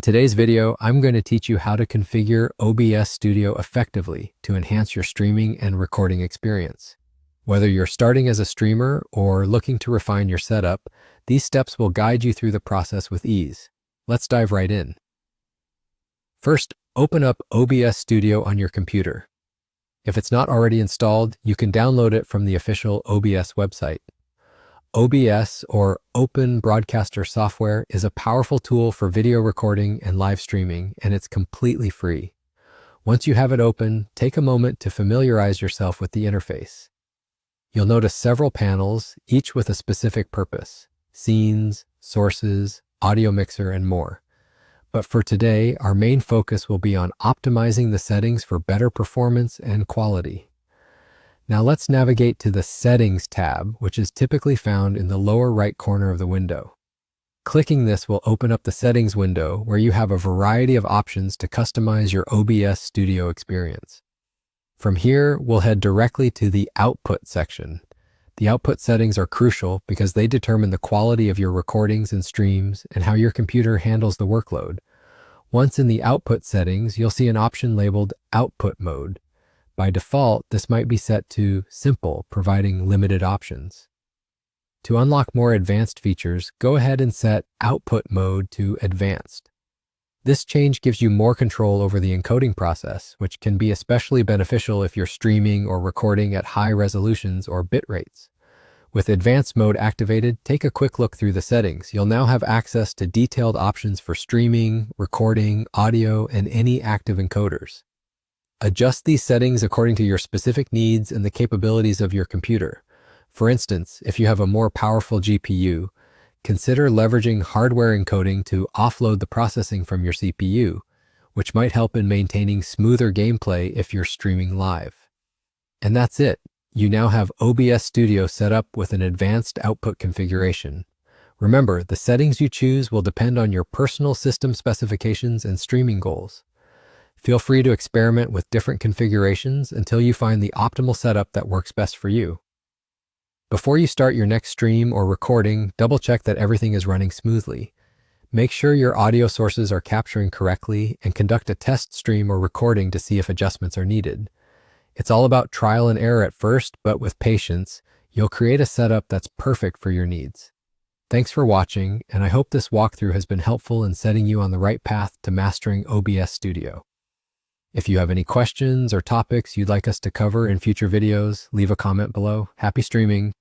today's video, I'm going to teach you how to configure OBS Studio effectively to enhance your streaming and recording experience. Whether you're starting as a streamer or looking to refine your setup, these steps will guide you through the process with ease. Let's dive right in. First, open up OBS Studio on your computer. If it's not already installed, you can download it from the official OBS website. OBS, or Open Broadcaster Software, is a powerful tool for video recording and live streaming, and it's completely free. Once you have it open, take a moment to familiarize yourself with the interface. You'll notice several panels, each with a specific purpose: scenes, sources, audio mixer, and more. But for today, our main focus will be on optimizing the settings for better performance and quality. Now let's navigate to the Settings tab, which is typically found in the lower right corner of the window. Clicking this will open up the Settings window, where you have a variety of options to customize your OBS Studio experience. From here, we'll head directly to the Output section. The output settings are crucial because they determine the quality of your recordings and streams and how your computer handles the workload. Once in the Output settings, you'll see an option labeled Output Mode. By default, this might be set to Simple, providing limited options. To unlock more advanced features, go ahead and set Output Mode to Advanced. This change gives you more control over the encoding process, which can be especially beneficial if you're streaming or recording at high resolutions or bit rates. With Advanced Mode activated, take a quick look through the settings. You'll now have access to detailed options for streaming, recording, audio, and any active encoders. Adjust these settings according to your specific needs and the capabilities of your computer. For instance, if you have a more powerful GPU, consider leveraging hardware encoding to offload the processing from your CPU, which might help in maintaining smoother gameplay if you're streaming live. And that's it. You now have OBS Studio set up with an advanced output configuration. Remember, the settings you choose will depend on your personal system specifications and streaming goals. Feel free to experiment with different configurations until you find the optimal setup that works best for you. Before you start your next stream or recording, double-check that everything is running smoothly. Make sure your audio sources are capturing correctly and conduct a test stream or recording to see if adjustments are needed. It's all about trial and error at first, but with patience, you'll create a setup that's perfect for your needs. Thanks for watching, and I hope this walkthrough has been helpful in setting you on the right path to mastering OBS Studio. If you have any questions or topics you'd like us to cover in future videos, leave a comment below. Happy streaming!